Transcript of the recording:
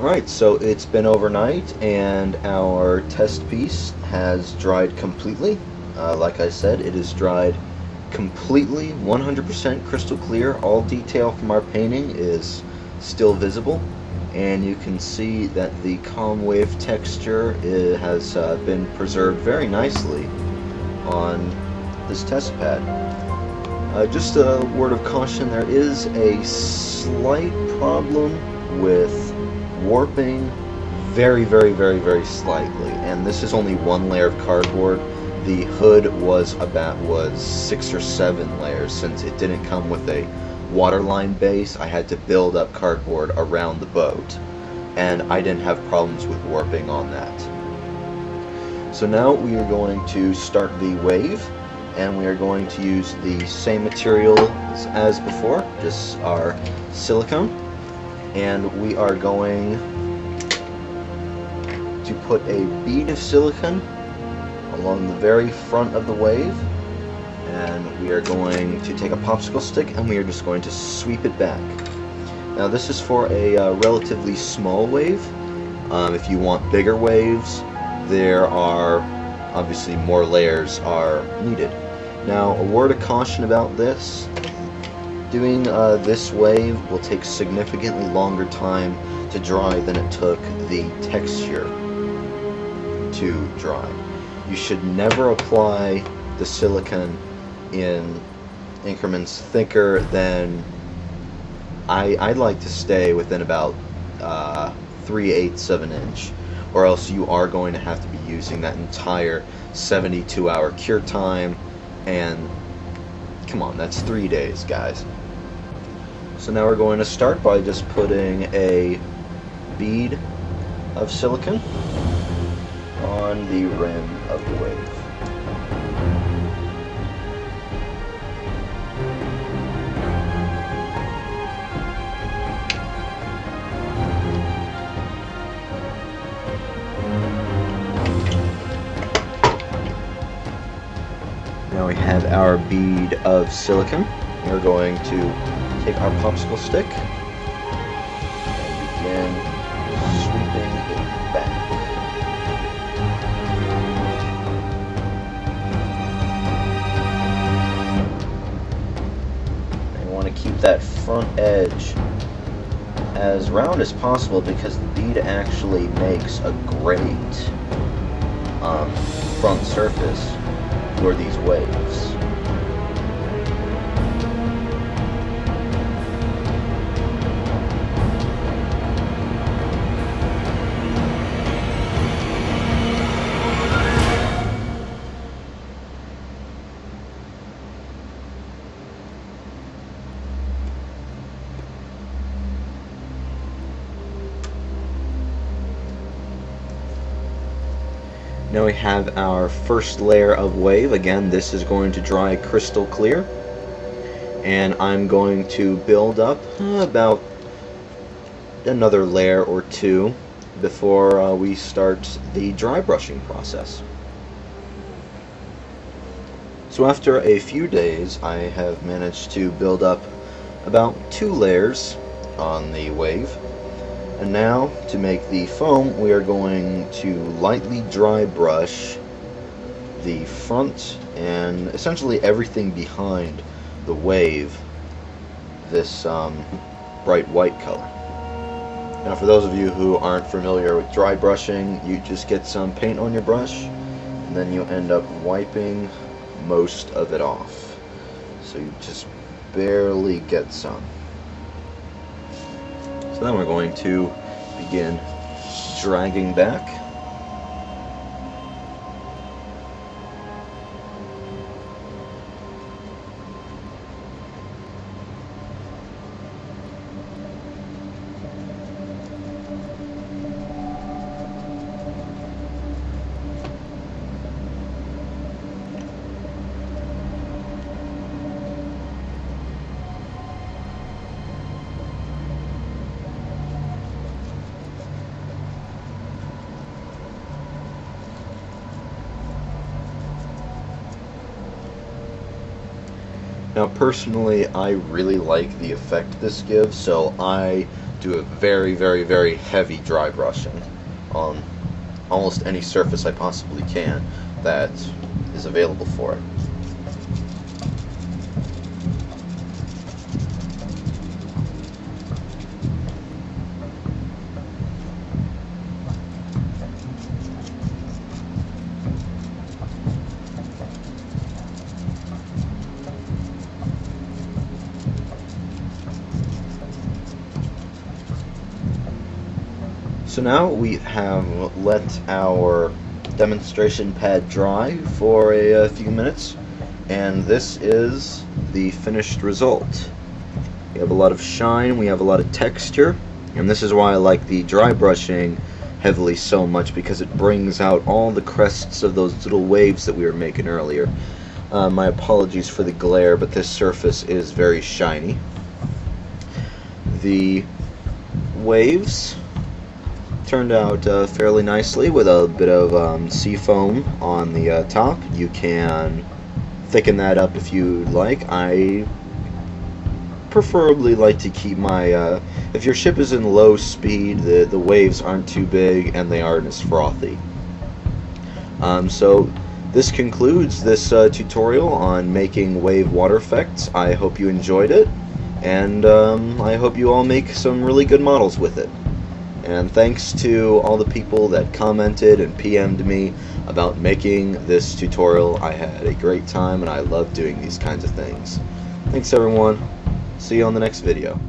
Alright, so it's been overnight and our test piece has dried completely. Like I said, it is dried completely, 100% crystal clear. All detail from our painting is still visible, and you can see that the calm wave texture has been preserved very nicely on this test pad. Just a word of caution, there is a slight problem with warping, very slightly, and this is only one layer of cardboard. The hood was 6 or 7 layers. Since it didn't come with a waterline base, I had to build up cardboard around the boat, and I didn't have problems with warping on that. So now we are going to start the wave, and we are going to use the same materials as before, just our silicone, and we are going to put a bead of silicone along the very front of the wave, and we are going to take a popsicle stick and we are just going to sweep it back. Now this is for a relatively small wave. If you want bigger waves, there are obviously more layers are needed. Now, a word of caution about this: doing this wave will take significantly longer time to dry than it took the texture to dry. You should never apply the silicone in increments thicker than, I'd like to stay within about 3/8 of an inch, or else you are going to have to be using that entire 72-hour cure time, and come on, that's 3 days, guys. So now we're going to start by just putting a bead of silicone on the rim of the wave. Now we have our bead of silicone. We're going to take our popsicle stick and begin sweeping it back. And you want to keep that front edge as round as possible, because the bead actually makes a great front surface for these waves. Now we have our first layer of wave. Again, this is going to dry crystal clear, and I'm going to build up about another layer or two before we start the dry brushing process. So after a few days, I have managed to build up about 2 layers on the wave. And now, to make the foam, we are going to lightly dry brush the front and essentially everything behind the wave this bright white color. Now, for those of you who aren't familiar with dry brushing, you just get some paint on your brush and then you end up wiping most of it off. So you just barely get some. So then we're going to begin dragging back. Now personally, I really like the effect this gives, so I do a very, very, very heavy dry brushing on almost any surface I possibly can that is available for it. So now we have let our demonstration pad dry for a few minutes, and this is the finished result. We have a lot of shine, we have a lot of texture, and this is why I like the dry brushing heavily so much, because it brings out all the crests of those little waves that we were making earlier. My apologies for the glare, but this surface is very shiny. The waves turned out fairly nicely with a bit of sea foam on the top. You can thicken that up if you'd like. I preferably like to keep my if your ship is in low speed, the waves aren't too big and they aren't as frothy. So this concludes this tutorial on making wave water effects. I hope you enjoyed it, and I hope you all make some really good models with it. And thanks to all the people that commented and PM'd me about making this tutorial. I had a great time and I love doing these kinds of things. Thanks everyone. See you on the next video.